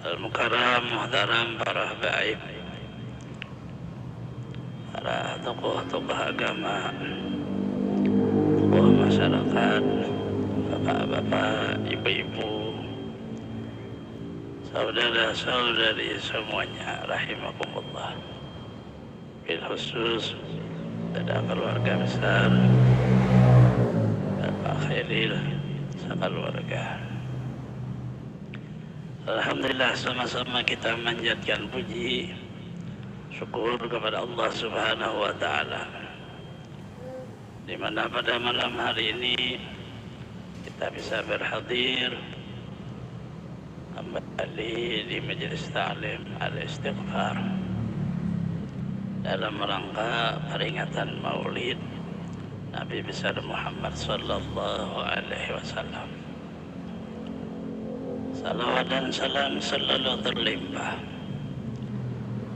Al-Mukarram, Muhtaram, para habaib, para tokoh-tokoh agama, tokoh masyarakat, bapak-bapak, ibu-ibu, saudara-saudari semuanya, rahimakumullah. Bil khusus pada keluarga besar Bapak Khairil sekeluarga. Alhamdulillah, sama-sama kita manjatkan puji syukur kepada Allah Subhanahu wa taala, di mana pada malam hari ini kita bisa berhadir kembali di majelis ta'lim al-istighfar dalam rangka peringatan Maulid Nabi besar Muhammad sallallahu alaihi wasallam. Salawat dan salam selalu terlimpah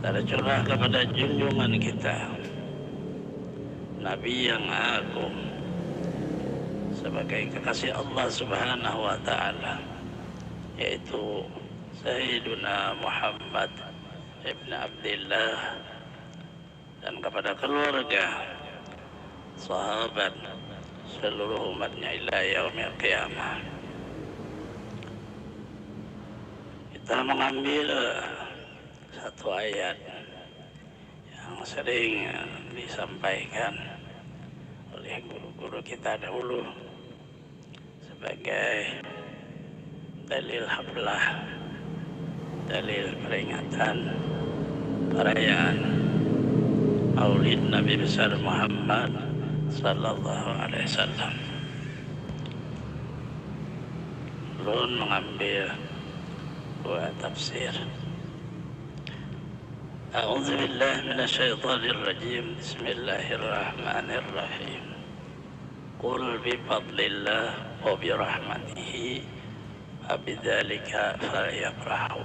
tercurah kepada junjungan kita, Nabi yang agung, sebagai kekasih Allah Subhanahu wa taala, yaitu Sayyiduna Muhammad ibn Abdillah, dan kepada keluarga, sahabat, seluruh umatnya ila yaumil qiyamah. Kita mengambil satu ayat yang sering disampaikan oleh guru-guru kita dahulu sebagai dalil haflah, dalil peringatan perayaan Maulid Nabi besar Muhammad sallallahu alaihi wasallam. Ulun mengambil dua tafsir. A'udzu billahi minasyaitonir rajim. Bismillahirrahmanirrahim. Qul bi fadlillah wa bi rahmatihi wa bidzalika falyafrahu.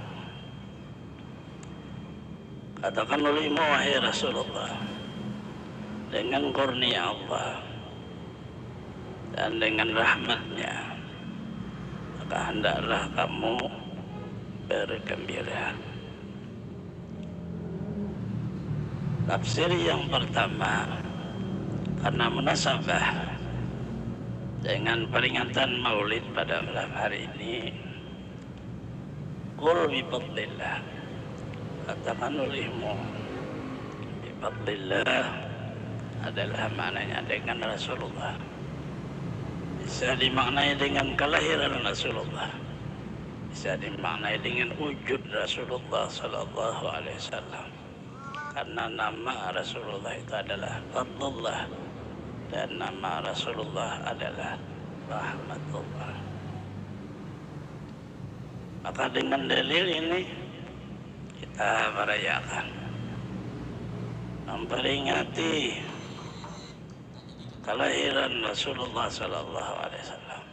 Katakan olehmu wahai Rasulullah, dengan kurnia Allah dan dengan rahmatnya, maka hendaklah kamu bergembira. Tafsir yang pertama, karena munasabah dengan peringatan Maulid pada malam hari ini, qul bi fadlillah, katakan olehmu, bi fadlillah adalah maknanya dengan Rasulullah. Bisa dimaknai dengan kelahiran Rasulullah, bisa dimaknai dengan wujud Rasulullah sallallahu alaihi wasallam. Karena nama Rasulullah itu adalah Fadlullah dan nama Rasulullah adalah Rahmatullah. Maka dengan dalil ini kita merayakan, memperingati kelahiran Rasulullah sallallahu alaihi wasallam.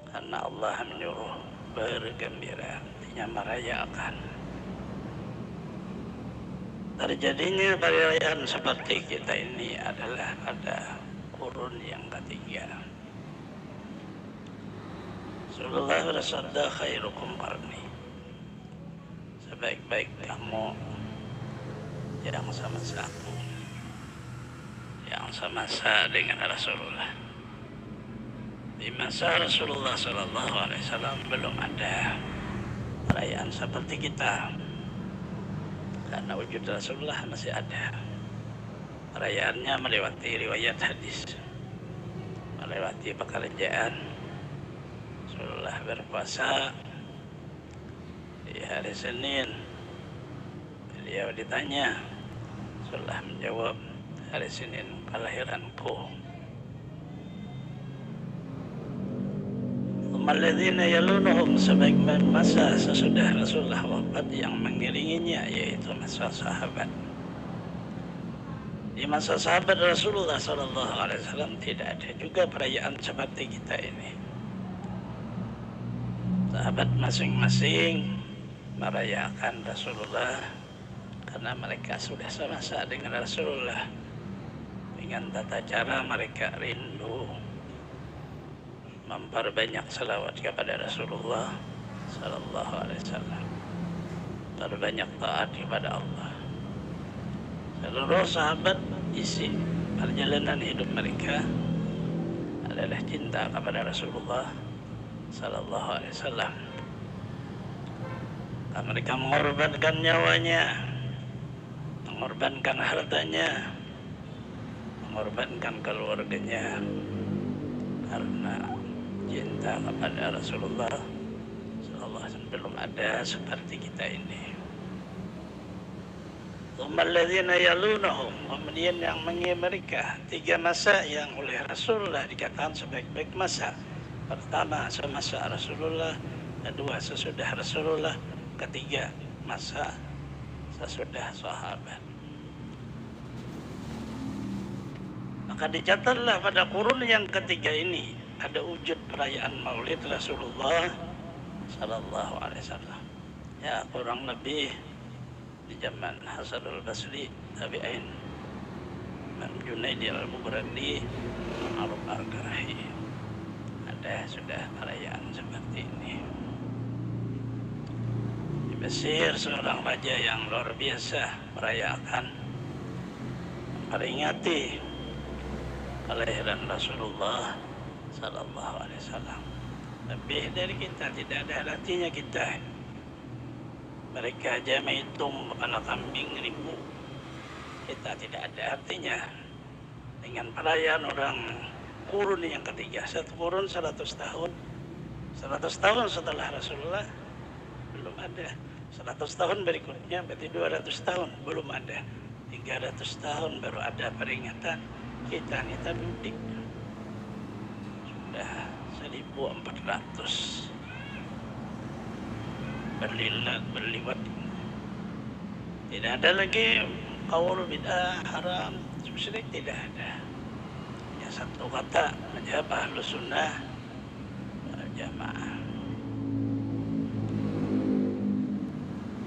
Karena Allah menyuruh bergembira, artinya merayakan. Terjadinya perayaan seperti kita ini adalah pada kurun yang ketiga. Rasulullah bersabda, khairukum qarni, sebaik-baik kamu yang sama-sama aku, yang sama-sama dengan Rasulullah. Di masa Rasulullah sallallahu alaihi wasallam belum ada perayaan seperti kita, karena wujud Rasulullah masih ada. Perayaannya melewati riwayat hadis, melewati pekerjaan. Rasulullah berpuasa di hari Senin. Beliau ditanya, Rasulullah menjawab, hari Senin kelahiranku. Alladzina yalunuhum, sebaik masa sesudah Rasulullah wafat yang mengiringinya, yaitu masa sahabat. Di masa sahabat Rasulullah sallallahu alaihi wasallam tidak ada juga perayaan seperti kita ini. Sahabat masing-masing merayakan Rasulullah karena mereka sudah sama-sama dengan Rasulullah. Dengan tata cara mereka rindu memperbanyak salawat kepada Rasulullah sallallahu alaihi wasallam. berbanyak taat kepada Allah. Seluruh sahabat isi perjalanan hidup mereka adalah cinta kepada Rasulullah Sallallahu Alaihi Wasallam. Mereka mengorbankan nyawanya, mengorbankan hartanya, mengorbankan keluarganya karena cinta kepada Rasulullah Sallallahu Alaihi Wasallam. Belum ada seperti kita ini. Tsumalladzina yalunahum, kemudian yang mereka 3 masa yang oleh Rasulullah dikatakan sebaik-baik masa. Pertama semasa Rasulullah, kedua sesudah Rasulullah, ketiga masa sesudah sahabat. Maka dicatatlah pada kurun yang ketiga ini ada wujud perayaan Maulid Rasulullah Sallallahu Alaihi Wasallam. Ya, kurang lebih di zaman Hasan al-Basri, tabi'in, Imam Junaidi al-Mughrabi, Ma'ruf al-Qarahi, ada sudah perayaan seperti ini. Di Mesir seorang raja yang luar biasa merayakan, memperingati kelahiran Rasulullah Sallallahu Alaihi Wasallam. Lebih dari kita, tidak ada artinya kita. Mereka aja menghitung kepala kambing 1000. Kita tidak ada artinya. Dengan perayaan orang kurun yang ketiga, satu kurun 100 tahun. 100 tahun setelah Rasulullah belum ada. 100 tahun berikutnya berarti 200 tahun belum ada. 300 tahun baru ada peringatan. Kita ini tabudik. Sudah 1400 berliwat. Tidak ada lagi qaul bid'ah haram, syirik tidak ada. Ya, satu kata mazhab Ahlus Sunnah wal Jamaah.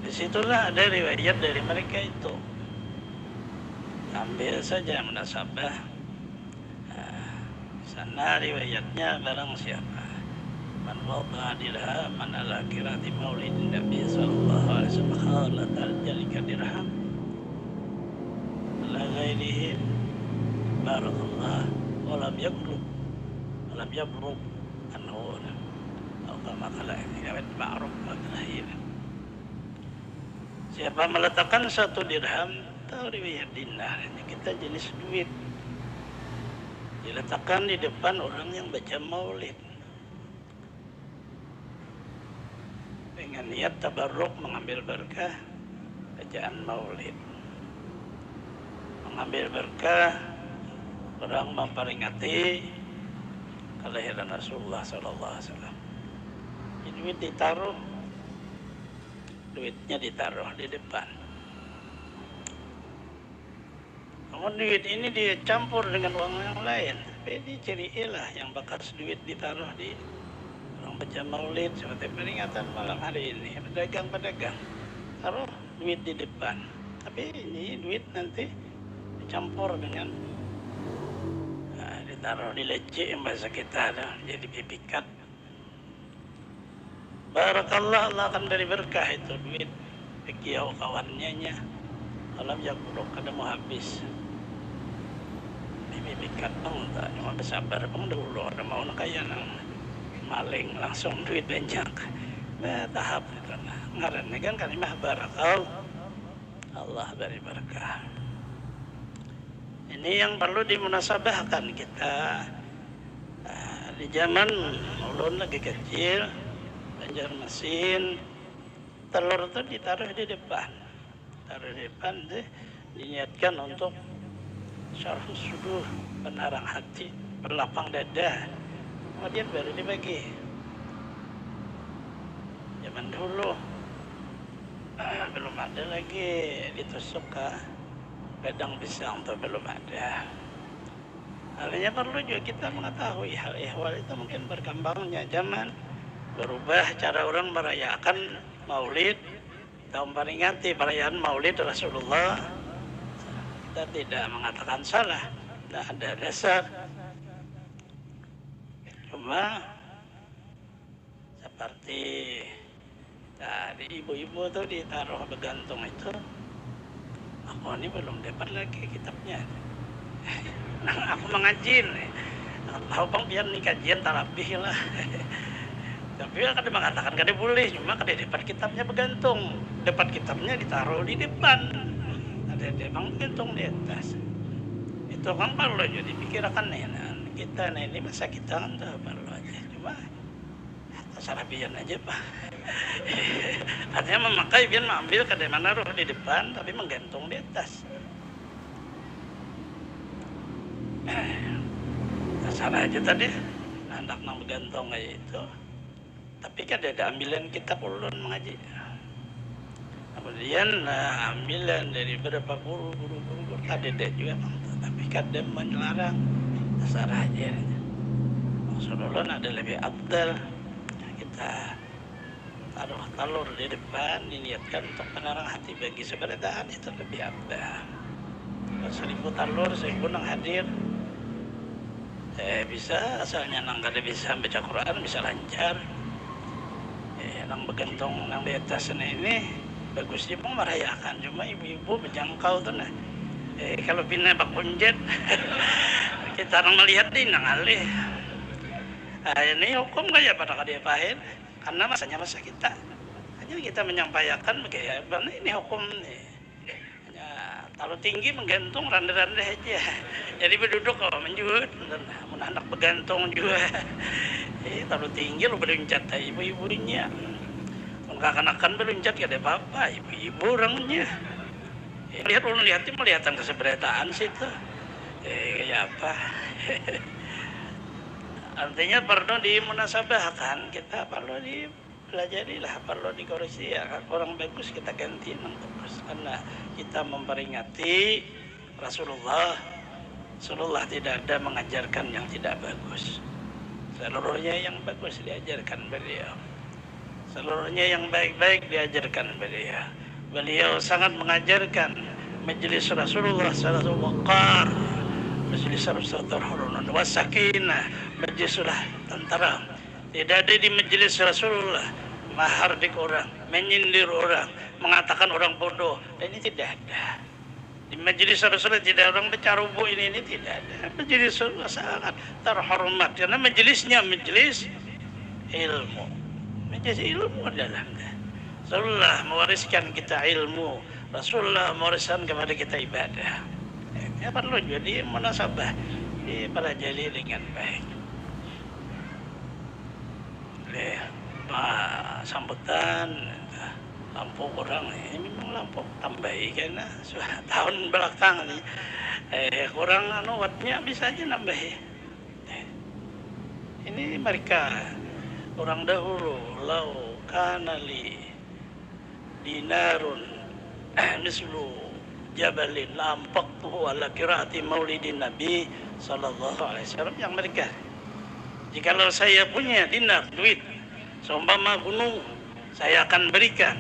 Disitulah ada riwayat dari mereka itu. Ambil saja munasabah. Sana riwayatnya barang siapa man wada'a dirhaman ala qira'ati maulidin Nabi sallallahu alaihi wasallam khalat al-jalika dirham la ghairihi barakallah wa lam yabruk anhu atau kama qala Ibnu Ma'ruf al-Qarahi. Siapa meletakkan 1 dirham, tahu riwayat dinar, kita jenis duit, diletakkan di depan orang yang baca maulid dengan niat tabarruk, mengambil berkah bacaan maulid, mengambil berkah orang memperingati kelahiran Rasulullah Sallallahu Alaihi Wasallam. Duit ditaruh, duitnya ditaruh di depan. Namun duit ini dia campur dengan uang yang lain. Jadi ciri ilah yang bekas duit ditaruh di orang baca maulid seperti peringatan malam hari ini. Pedagang-pedagang taruh duit di depan. Tapi ini duit nanti dicampur dengan ditaruh di leci yang bahasa kita ada, jadi pipikat. Barakallah, Allah akan beri berkah itu duit. Bekiau kawannya alam yang buruk kada mau habis. Pipikat dong, tak cuma bersabar. Kamu dulu ada mau kaya nang maling langsung duit banyak. Nah, tahap itu nah. Ngarannya kan kalimah barakal. Allah beri berkah. Ini yang perlu dimunasabahkan kita. Di zaman ulun lagi kecil, Banjarmasin, telur itu ditaruh di depan. Taruh di depan diniatkan untuk syarhus sudur, penarang hati, berlapang dada. Kemudian baru dibagi. Zaman dulu belum ada lagi ditusuk ke pedang pisang, itu belum ada. Artinya perlu juga kita mengetahui hal ihwal itu mungkin berkembangnya zaman, berubah cara orang merayakan maulid atau memperingati perayaan maulid Rasulullah. Kita tidak mengatakan salah, tidak ada dasar. Cuma seperti Nah, di ibu-ibu tuh ditaruh bergantung itu. Aku ini belum dapat lagi kitabnya. Nah, aku mengaji nih. Tahu bang biar nih kajian tarabih lah. Tapi kan dia mengatakan kan dia boleh, cuma kan di depan kitabnya bergantung. Depan kitabnya ditaruh di depan. Ada memang gantung di atas. Itu kan perlu jadi dipikirkan nih. Nah, kita nih ini masa kita kan tak perlu aja. Cuma terserah biar aja pak. Artinya memakai biar mengambil ke mana roh di depan tapi menggantung di atas. Terserah aja tadi. Hendak nang bergantung kayak itu. Tapi kan ada ambilan kitab ulun mengaji. Kemudian ambilan dari beberapa guru tadi deh juga bang. Tapi kadang melarang. Terserah aja. Maksud ulun ada lebih abdal. Kita taruh talur di depan diniatkan untuk penerang hati bagi seberdaan itu lebih abdal. 1000 talur 1000 nang hadir. Bisa asalnya nang kada bisa baca Quran bisa lancar. Nang bergantung nang di atas ini bagusnya pun merayakan, cuma ibu-ibu menjangkau tuh nah. Kalau pindah bak punjet kita nang melihat di nang alih. Ini hukum kaya pada dia pahit karena masanya masa kita. Hanya kita menyampaikan bagaimana ini hukum nih. Taruh tinggi menggantung rendah-rendah aja. Jadi berduduk kalau menjut, anak bergantung juga. Taruh tinggi lo beruncat ibu-ibunya. Kanak-kanak beruncat gak ada apa-apa, ibu-ibu orangnya. Lihat ulun melihatan keseberataan situ. Kayak apa? Artinya perlu dimunasabahkan, kita perlu dipelajarilah, perlu dikoreksi ya. Orang bagus kita ganti yang bagus karena kita memperingati Rasulullah tidak ada mengajarkan yang tidak bagus. Seluruhnya yang bagus diajarkan beliau. Seluruhnya yang baik-baik diajarkan beliau. Beliau sangat mengajarkan majelis Rasulullah sallallahu waqar, majelis Rasulullah wasakinah, majelis tentara. Tidak ada di majelis Rasulullah menghardik orang, menyindir orang, mengatakan orang bodoh. Dan ini tidak ada. Di majelis Rasulullah tidak orang bercarubu ini tidak ada. Majelis Rasulullah sangat terhormat karena majelisnya majelis ilmu. Majelis ilmu dalamnya. Rasulullah mewariskan kita ilmu. Rasulullah mewariskan kepada kita ibadah. Ya perlu jadi munasabah dipelajari dengan baik. Sambutan lampu kurang ini memang lampu tambahi karena sudah tahun belakang nih kurang wattnya bisa aja nambahi. Ini mereka orang dahulu lau kanali dinarun mislu jabalin lampak tuh ala kiraati maulidin Nabi sallallahu alaihi wasallam yang mereka. Jikalau saya punya dinar duit seumpama gunung, saya akan berikan,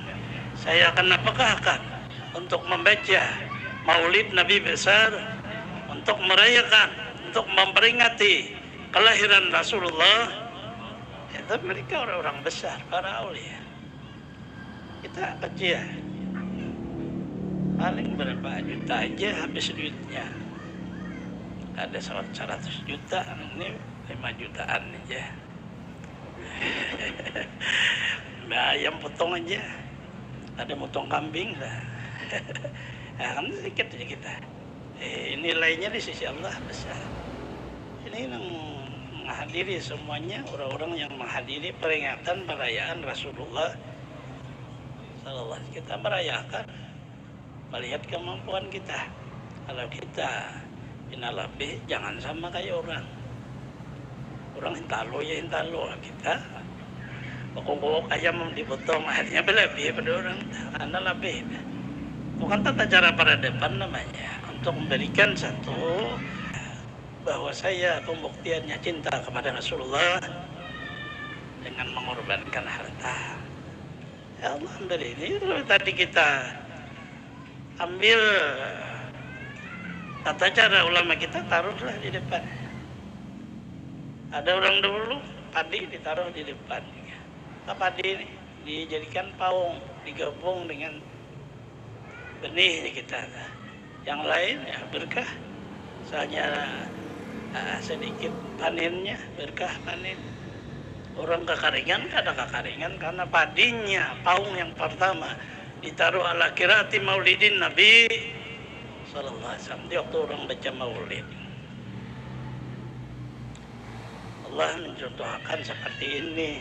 saya akan nafkahkan untuk membaca maulid Nabi besar, untuk merayakan, untuk memperingati kelahiran Rasulullah. Itu mereka orang-orang besar, para aulia. Kita kecil, paling berapa juta aja habis duitnya. Ada 100 juta, ini 5 jutaan aja. Ayam potong aja, ada potong kambing lah. Kan sedikit aja kita. Nilainya di sisi Allah besar. Ini yang menghadiri semuanya orang-orang yang menghadiri peringatan perayaan Rasulullah Sallallahu. Kita merayakan melihat kemampuan kita. Kalau kita lebih jangan sama kayak orang hintalo ya hintalo, kita pokok ayam dipotong akhirnya berlebih pada orang karena lebih. Bukan tata cara pada depan namanya untuk memberikan satu bahwa saya pembuktiannya cinta kepada Rasulullah dengan mengorbankan harta. Ya Allah, dari ini tadi kita ambil tata cara ulama kita taruhlah di depan. Ada orang dulu padi ditaruh di depan. Apa padi ini? dijadikan paung, digabung dengan benih kita. Yang lain ya berkah, misalnya sedikit panennya, berkah panen. Orang kekeringan, kadang kekeringan karena padinya, paung yang pertama ditaruh ala kirati maulidin Nabi sallallahu alaihi wasallam di waktu orang baca maulid. Allah mencontohkan seperti ini.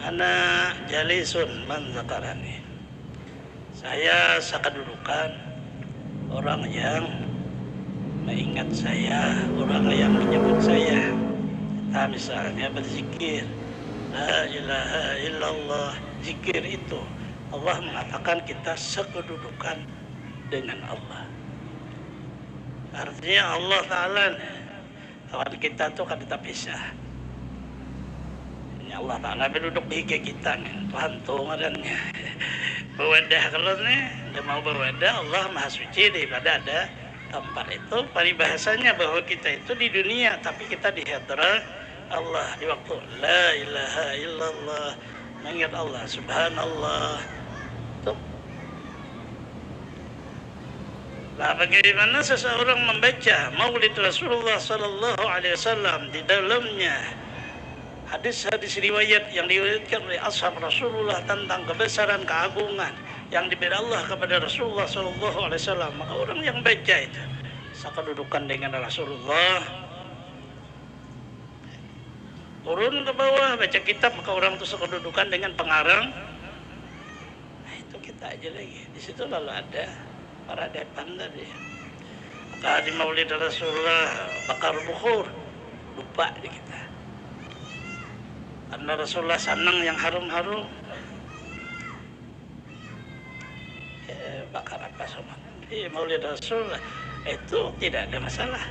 Ana jalisun man zakarani. Saya sekedudukan orang yang mengingat saya, orang yang menyebut saya. Nah, misalnya berzikir, la ilaha illallah, zikir itu Allah mengatakan kita sekedudukan dengan Allah. Artinya Allah Ta'ala, kawan kita tuh kan kita pisah. Ini Allah Ta'ala berduduk di higi kita, Tuhan tuh ngadannya. Berwadah kalau nih, dia mau berwadah, Allah Maha Suci daripada ada tempat itu. Paribahasanya bahwa kita itu di dunia, tapi kita di hadrat Allah di waktu la ilaha illallah, mengingat Allah, subhanallah. Tuh. Nah, bagaimana seseorang membaca Maulid Rasulullah sallallahu alaihi wasallam, di dalamnya hadis-hadis riwayat yang diriwayatkan oleh ashab Rasulullah tentang kebesaran keagungan yang diberi Allah kepada Rasulullah sallallahu alaihi wasallam, maka orang yang baca itu sekedudukan dengan Rasulullah. Turun ke bawah baca kitab, maka orang itu sekedudukan dengan pengarang. Nah, itu kita aja lagi. Di situ lalu ada para depan tadi. Maka di Maulid Rasulullah bakar bukhur, lupa di kita. Karena Rasulullah senang yang harum-harum. Bakar apa semua. Di Maulid Rasulullah itu tidak ada masalah.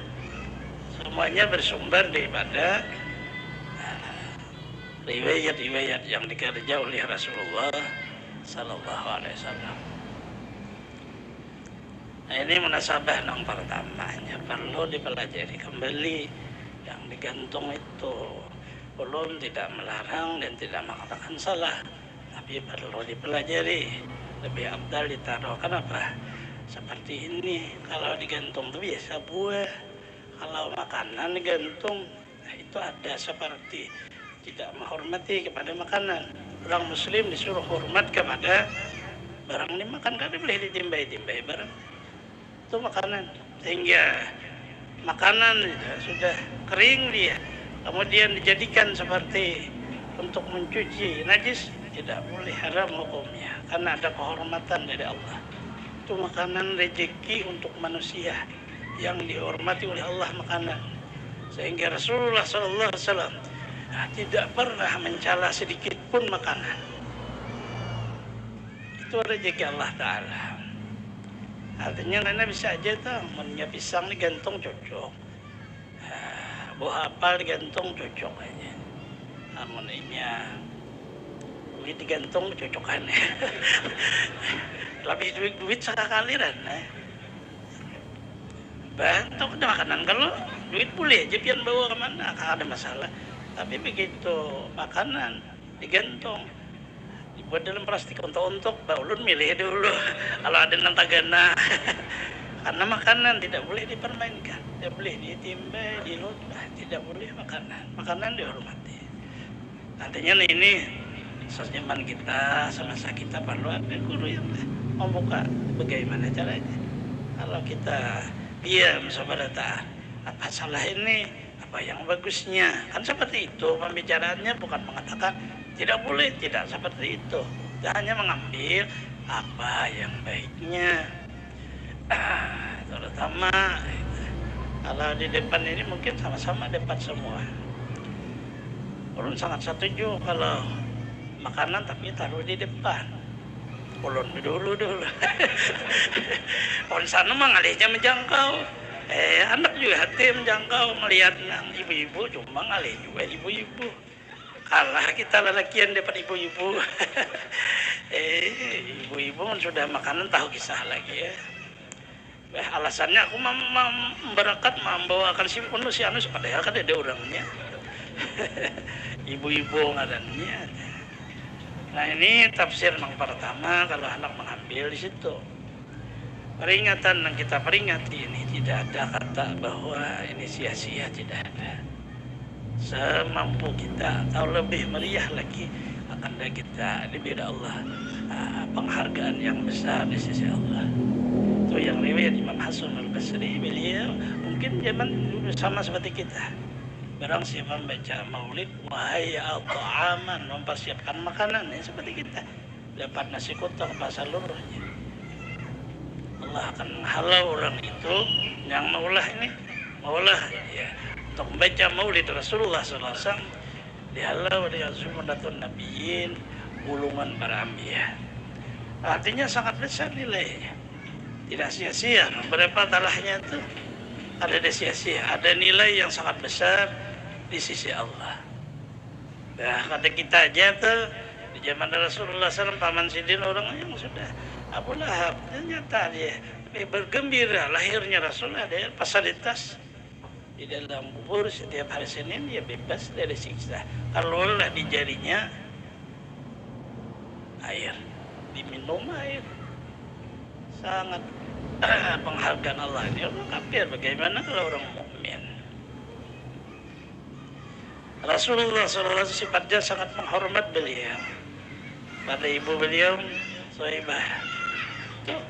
Semuanya bersumber daripada riwayat-riwayat yang dikerja oleh Rasulullah sallallahu alaihi wasallam. Nah, ini munasabah yang pertamanya perlu dipelajari kembali. Yang digantung itu belum tidak melarang dan tidak mengatakan salah, tapi perlu dipelajari. Lebih afdal ditaruh. Kenapa? Seperti ini, kalau digantung itu biasa buah, kalau makanan digantung, nah itu ada seperti tidak menghormati kepada makanan. Orang muslim disuruh hormat kepada barang dimakan, kan boleh ditimbai-timbai barang itu makanan, sehingga makanan sudah kering dia kemudian dijadikan seperti untuk mencuci najis, tidak boleh, haram hukumnya, karena ada kehormatan dari Allah. Itu makanan rezeki untuk manusia yang dihormati oleh Allah makanan, sehingga Rasulullah sallallahu alaihi wasallam tidak pernah mencela sedikit pun makanan. Itu rezeki Allah Ta'ala. Artinya karena bisa aja tuh, punya pisang digantung cocok, buah apel digantung cocok aja. Amuninya duit digantung cocokannya. Lebih duit sekaliran. Bantu ada makanan, kalau duit boleh aja pian bawa kemana, kalau ada masalah. Tapi begitu makanan digantung, dibuat dalam plastik untuk ulun milih dulu kalau ada nang tagana. Karena makanan tidak boleh dipermainkan, tidak boleh ditimbai, dilutah, tidak boleh makanan dihormati. Artinya ini sejaman kita, semasa kita perlu ada guru yang membuka bagaimana caranya. Kalau kita diam sahabat, apa salah ini, apa yang bagusnya, kan seperti itu pembicaraannya, bukan mengatakan tidak boleh, tidak seperti itu. Dia hanya mengambil apa yang baiknya. Terutama kalau di depan ini mungkin sama-sama depan semua. Ulun sangat setuju kalau makanan tapi taruh di depan. Ulun dulu. Ulun sana mah ngalihnya menjangkau. Anak juga hati menjangkau melihat ibu-ibu, cuma ngalih juga ibu-ibu. Kalah kita lelakian dapat ibu-ibu. Ibu-ibu sudah makanan tahu kisah lagi ya. Alasannya aku memberakat membawakan si penuh si anu, padahal kan ada orangnya. Ibu-ibu ngadannya. Nah ini tafsir yang pertama kalau anak mengambil di situ. Peringatan yang kita peringati ini tidak ada kata bahwa ini sia-sia, tidak ada. Semampu kita atau lebih meriah lagi akan kita diberi Allah penghargaan yang besar di sisi Allah. Itu yang riwayat Imam Hasan Al-Basri, beliau mungkin zaman dulu sama seperti kita. Barang siapa membaca maulid, wahai ta'aman, mempersiapkan makanan, ya seperti kita dapat nasi kotak pasal luruhnya. Allah akan menghalau orang itu yang maulah ya, untuk membaca maulid Rasulullah SAW, dihalau dengan sunnatun nabiyyin, gulungan para anbiya. Artinya sangat besar nilainya, tidak sia-sia. Berapa talahnya itu ada sia-sia, ada nilai yang sangat besar di sisi Allah. Nah, kata kita aja tuh di zaman Rasulullah SAW, paman Sidin orang yang sudah Abu Lahab, ternyata dia bergembira lahirnya Rasulullah, dia fasilitas di dalam kubur setiap hari Senin dia bebas dari siksa. Kalau di jarinya air, diminum air, sangat penghargaan Allah. Ini orang kafir, bagaimana kalau orang mukmin? Rasulullah SAW sifatnya sangat menghormat beliau pada ibu beliau Thaibah.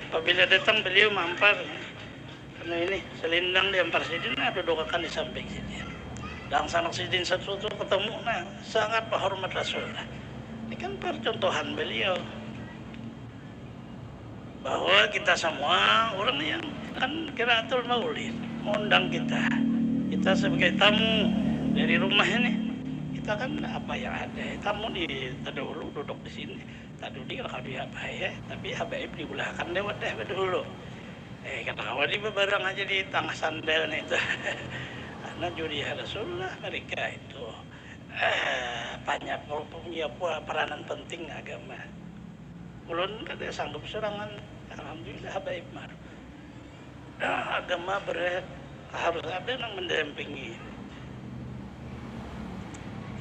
Apabila datang beliau mampar karena ini selindang diampar Sidin, dudukakan di samping Sidin. Dan sanak Sidin satu ketemu, sangat menghormat Rasulullah. Ini kan percontohan beliau bahwa kita semua orang yang kan Qiraatul Maulid mengundang kita sebagai tamu dari rumah ini, kita kan apa yang ada, tamu di dahulu duduk di sini. Tadi dia kalau dia apa ya, tapi habaib di belakang lewat deh dulu. Kata kawan di barang aja di tengah sandalnya itu. Karena juriah Rasulullah mereka itu banyak punya peranan penting agama. Ulun kada sanggup serangan, alhamdulillah habaib mar. Agama berat harus ada yang mendampingi.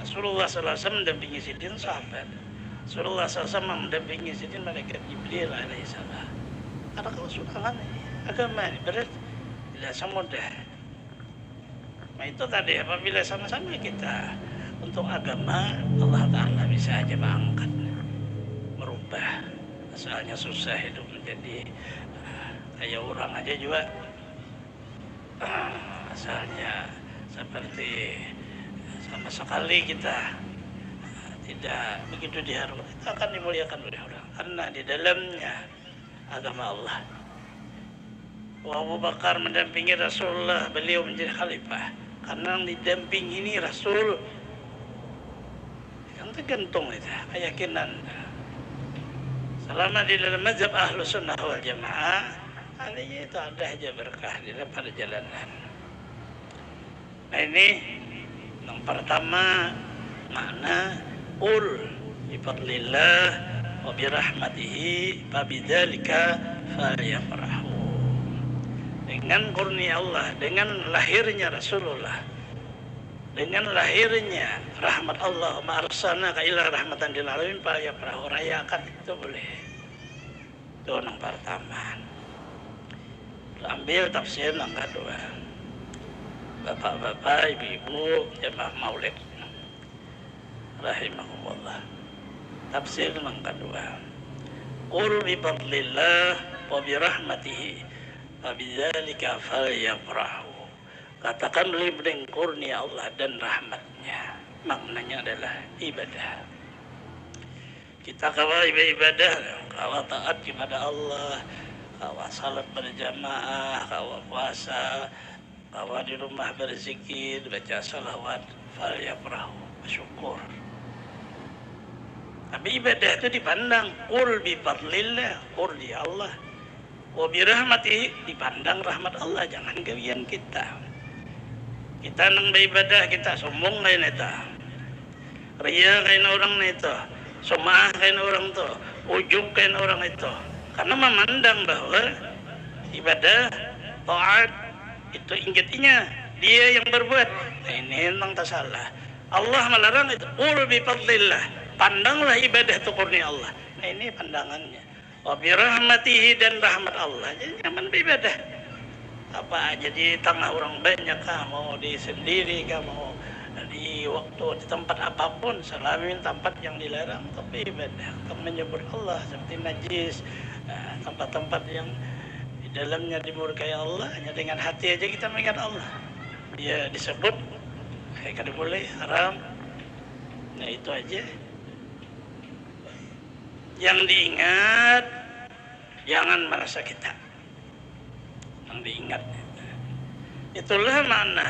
Rasulullah SAW mendampingi Sidin sahabat. Rasulullah SAW mendampingi Sidin malaikat Jibril alaihissalam. Karena kalau sudah agama ini berat, tidak semudah. Nah itu tadi apabila sama-sama kita untuk agama, Allah Ta'ala bisa aja mengangkat, merubah. Asalnya susah hidup menjadi kayak orang aja juga. Asalnya seperti sama sekali kita tidak begitu diharapkan, itu akan dimuliakan oleh orang karena di dalamnya agama Allah. Abu Bakar mendampingi Rasulullah, beliau menjadi khalifah karena yang didampingi ini Rasul, yang tergantung itu keyakinan. Selama di dalam mazhab Ahlus Sunnah wal Jamaah, artinya itu ada aja berkah di dalam perjalanan. Nah ini yang pertama makna Qul bifadlillah wa birahmatihi fabidzalika falyafrahu. Dengan kurnia Allah, dengan lahirnya Rasulullah, dengan lahirnya rahmat Allah, ma arsalnaka illa rahmatan lil alamin, falyafrahu, rayakan itu boleh. Itu yang pertama. Ambil tafsir yang kedua. Bapak-bapak, ibu-ibu, jemaah maulid rahimahumullah. Tafsir yang kedua. Qul bifadlillah wa birahmatihi fabidzalika falyafrahu. Katakan dengan kurnia Allah dan rahmatnya. Maknanya adalah ibadah. Kita kalau ibadah, kalau taat kepada Allah, kalau salat berjamaah, kalau puasa, kalau di rumah berzikir, baca salawat, falyafrahu, bersyukur. Tapi ibadah itu dipandang qul bifadlillah, kurnia Allah, wa birahmatihi, dipandang rahmat Allah, jangan gawian kita. Kita nang beribadah kita sombong lain itu, ria kain orang itu, sumah kain orang itu, ujub kain orang itu, karena memandang bahwa ibadah taat itu ingetnya dia yang berbuat. Nah, ini memang tak salah. Allah melarang itu qul bifadlillah, Pandanglah ibadah itu kurnia Allah. Nah ini pandangannya. Wa bi rahmatihi, dan rahmat Allah. Jadi nyaman beribadah. Apa aja di tengah orang banyak, mau di sendiri, mau di waktu di tempat apapun, selalu tempat yang dilarang, tapi ibadah untuk menyebut Allah seperti najis, tempat-tempat yang di dalamnya dimurkai Allah, hanya dengan hati aja kita mengingat Allah, dia disebut kayak boleh haram. Nah itu aja yang diingat, jangan merasa kita yang diingat. Itulah makna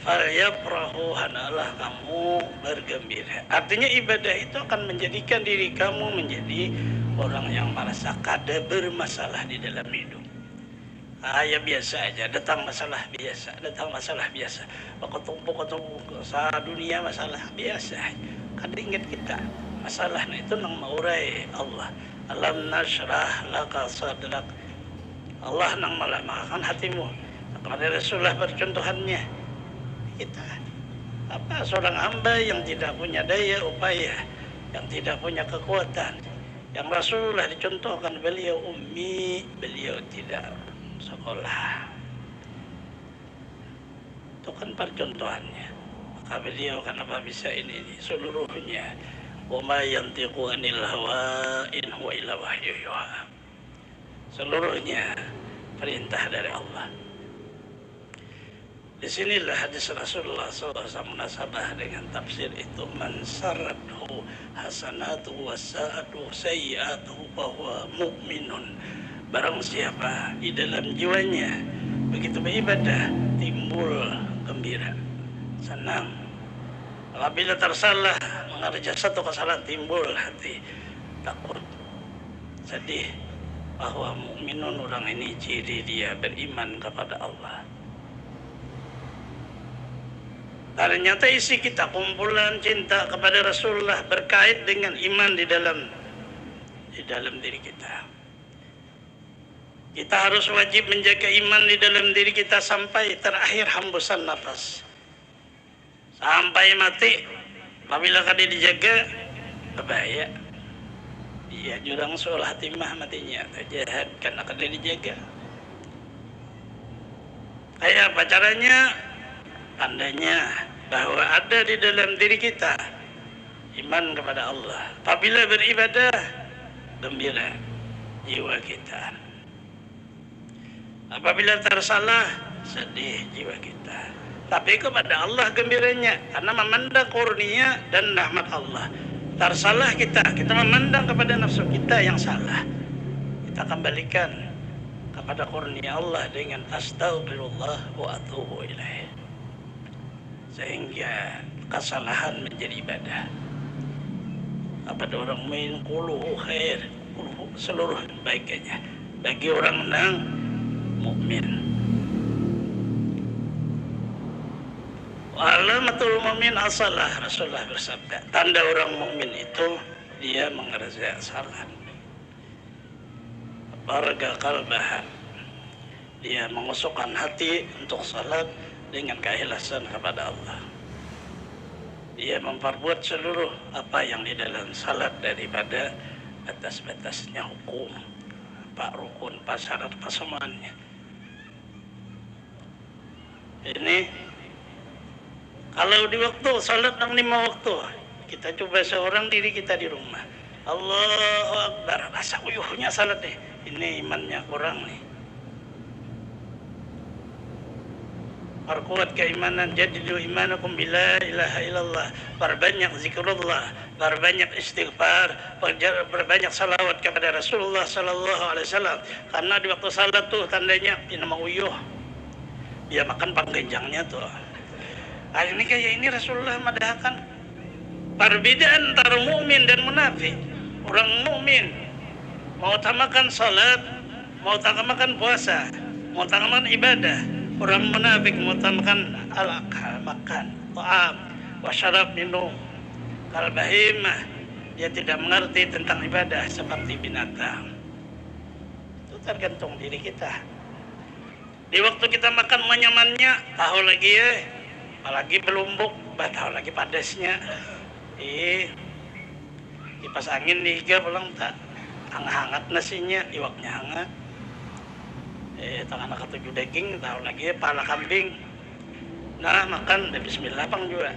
falyafrahu, hendaklah kamu bergembira. Artinya ibadah itu akan menjadikan diri kamu menjadi orang yang merasa kada bermasalah di dalam hidup. Ya biasa aja, datang masalah biasa, Ketemu dunia masalah biasa. Kada ingat kita masalah itu nang maurai Allah. Alam nashrah laka sadrak. Allah nang melamakan hatimu. Kepada Rasulullah percontohannya. Kita seorang hamba yang tidak punya daya upaya, yang tidak punya kekuatan, yang Rasulullah dicontohkan, beliau ummi, beliau tidak sekolah, itu kan percontohannya. Maka beliau kenapa bisa ini seluruhnya, wa ma yantiqu anil hawa in huwa illa wahyu yuha, seluruhnya perintah dari Allah. Disinilah hadis Rasulullah SAW munasabah dengan tafsir itu, man saradhu hasanatuhu wa sa'atuhu sayyi'atuhu bahwa mu'minun. Barang siapa di dalam jiwanya begitu beribadah timbul gembira, senang. Apabila tersalah mengerjakan satu kesalahan timbul hati takut, sedih, bahwa mukminun, orang ini ciri dia beriman kepada Allah. Ternyata isi kita kumpulan cinta kepada Rasulullah berkait dengan iman di dalam diri kita. Kita harus wajib menjaga iman di dalam diri kita sampai terakhir hembusan nafas, sampai mati. Apabila kada dijaga, berbahaya. Dia jurang sul hatimah matinya, jahat karena kada dijaga. Kayak apa caranya? Tandanya bahwa ada di dalam diri kita iman kepada Allah. Apabila beribadah, gembira jiwa kita. Apabila tersalah, sedih jiwa kita. Tapi kepada Allah gembiranya, karena memandang kurnia dan rahmat Allah. Tersalah kita memandang kepada nafsu kita yang salah. Kita kembalikan kepada kurnia Allah dengan astagfirullah wa atubu ilaih. Sehingga kesalahan menjadi ibadah. Kepada orang mukmin quluhu khair, seluruh baiknya bagi orang yang mukmin. Alamatul mukmin asalah, Rasulullah bersabda, tanda orang mukmin itu dia mengerjakan salat. Barga qalbah, dia mengosokkan hati untuk salat dengan keikhlasan kepada Allah. Dia memperbuat seluruh apa yang di dalam salat daripada batas-batasnya hukum, pak rukun, pak syarat, pak semuanya. Ini kalau di waktu salat yang 5 waktu, kita coba seorang diri kita di rumah, Allahu Akbar, rasa uyuhnya salat deh. Ini imannya kurang nih. Perkuat keimanan, jadidu imanakum bila ilaha illallah, perbanyak zikrullah, perbanyak istighfar, perbanyak salawat kepada Rasulullah sallallahu alaihi wasallam. Karena di waktu salat tuh tandanya ini mau uyuh, dia makan panggenjangnya tuh. Hari ini kayak ini Rasulullah madahkan perbedaan antara mukmin dan munafik. Orang mukmin mau utamakan salat, mau utamakan puasa, mau utamakan ibadah. Orang munafik mengutamakan al-akal, makan, ta'am, wasyarab, minum, kal-bahimah. Dia tidak mengerti tentang ibadah seperti binatang. Itu tergantung diri kita. Di waktu kita makan menyamannya, tahu lagi apalagi belumbuk, tahu lagi padasnya. kipas angin dihiga pulang tak hangat nasinya, iwaknya hangat. Tangan ketujuh daging, tahu lagi pala kambing. Nah makan bismillah pang juga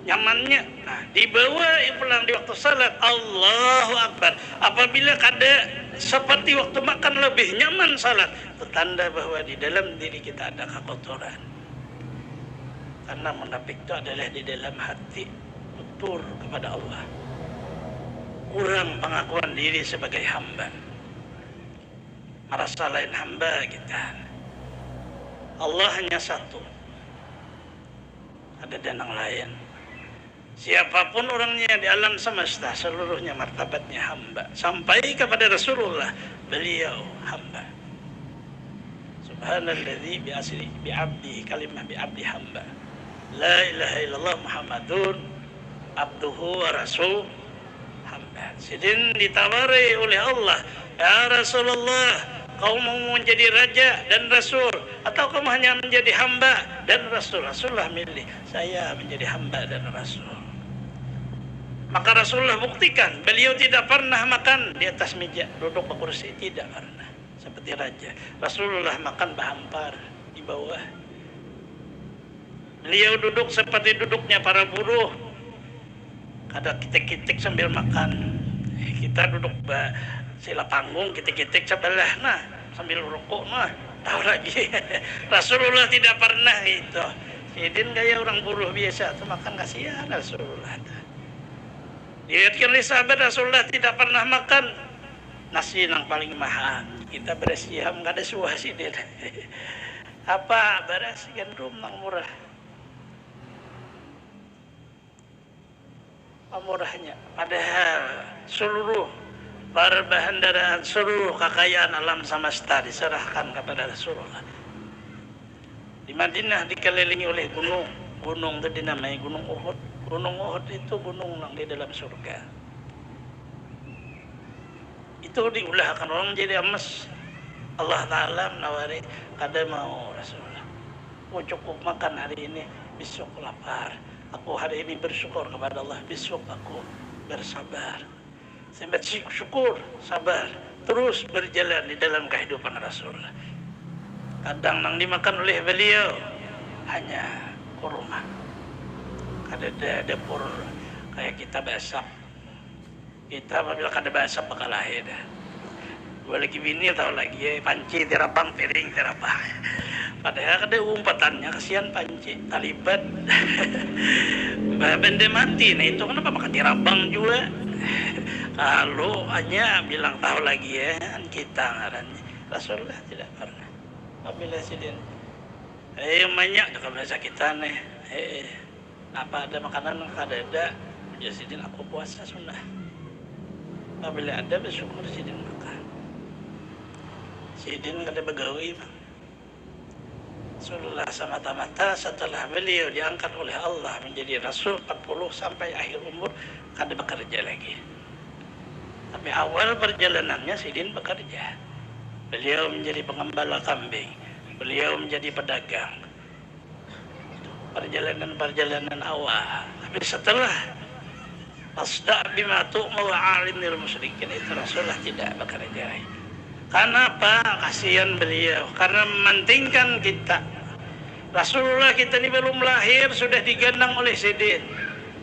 nyamannya. Nah dibawa pulang di waktu salat, Allahu Akbar. Apabila kada seperti waktu makan lebih nyaman salat, itu tanda bahwa di dalam diri kita ada kekotoran. Karena munafik itu adalah di dalam hati tutur kepada Allah, kurang pengakuan diri sebagai hamba, merasa lain hamba kita. Allah hanya satu, ada danang lain. Siapapun orangnya di alam semesta, seluruhnya martabatnya hamba. Sampai kepada Rasulullah, beliau hamba. Subhanalladzi bi'abdi kalimah bi'abdi hamba. La ilaha illallah Muhammadun abduhu wa rasul hamba. Sidin ditawari oleh Allah, ya Rasulullah, kau mau menjadi raja dan rasul atau kamu hanya menjadi hamba dan rasul? Rasulullah milih, saya menjadi hamba dan rasul. Maka Rasulullah buktikan, beliau tidak pernah makan di atas meja, duduk di kursi, tidak pernah seperti raja. Rasulullah makan bahampar di bawah. Beliau duduk seperti duduknya para buruh, ada kitik-kitik sambil makan. Kita duduk sila panggung, kitik-kitik sebelah, nah sambil rokok, nah tahu lagi. Rasulullah tidak pernah itu. Sidin gaya orang buruh biasa tuh makan, kasihan Rasulullah. Dilihatkan oleh sahabat, Rasulullah tidak pernah makan nasi yang paling mahal. Kita beras siam nggak ada suah Sidin. Apa beras gandum yang murah? Murahnya, padahal seluruh perbahandaraan, seluruh kekayaan alam semesta diserahkan kepada Rasulullah. Di Madinah dikelilingi oleh gunung itu dinamai Gunung Uhud. Gunung Uhud itu gunung yang di dalam surga. Itu diulahkan orang jadi emas. Allah Ta'ala menawari, kada mau Rasulullah, aku cukup makan hari ini, besok lapar. Aku hari ini bersyukur kepada Allah, besok aku bersabar. Saya bersyukur, sabar, terus berjalan di dalam kehidupan Rasulullah. Kadang yang dimakan oleh beliau hanya kurma. Kada ada dapur kayak kita basap. Kita apabila kada basap bakal lahir dah. Dua lagi bini tahu lagi panci terapang, piring terapang. Padahal ada umpatannya, kasihan panci talibat. Benda mati, nah itu kenapa makan tirabang juga. Kalau hanya bilang tahu lagi ya, kita ngarannya. Rasulullah tidak pernah. Apabila sidin, banyak dekat bahasa kita nih. Apa ada makanan kada ada, ya sidin aku puasa sunnah. Apabila ada bersyukur sidin makan. Sidin kada begawi bang. Rasulullah semata-mata setelah beliau diangkat oleh Allah menjadi Rasul 40 sampai akhir umur kada bekerja lagi. Tapi awal perjalanannya Sidin bekerja. Beliau menjadi pengembala kambing, beliau menjadi pedagang. Perjalanan-perjalanan awal. Tapi setelah Fasda' bima tu'ma wa 'alimil musyrikin, itu Rasulullah tidak bekerja. Karena apa? Kasihan beliau, karena mementingkan kita. Rasulullah kita ini belum lahir sudah digandang oleh Sidin.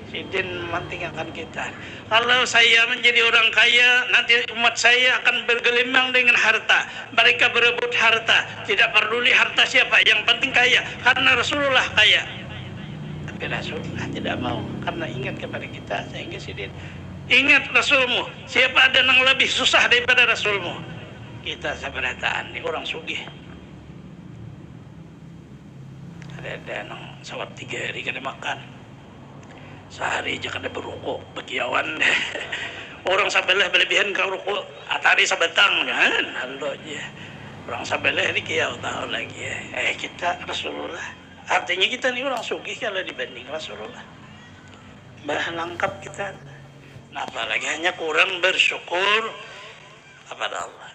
Sidin mementingkan kita. Kalau saya menjadi orang kaya, nanti umat saya akan bergelimang dengan harta. Mereka berebut harta, tidak peduli harta siapa, yang penting kaya, karena Rasulullah kaya. Tapi Rasulullah tidak mau, karena ingat kepada kita, sehingga Sidin ingat Rasulmu. Siapa ada yang lebih susah daripada Rasulmu? Kita sabarataan ini orang sugih. Ada nang sawat 3 hari kada makan. Sehari aja kada berukuk, begiawan. Orang sabelah berlebihan ke rukuk, atari sabatang kan. Halo aja. Orang sabelah ini kiau tahu lagi ya. Kita Rasulullah. Artinya kita ni orang sugih kalau dibanding Rasulullah. Bahan lengkap kita. Nah, apalagi hanya kurang bersyukur kepada Allah.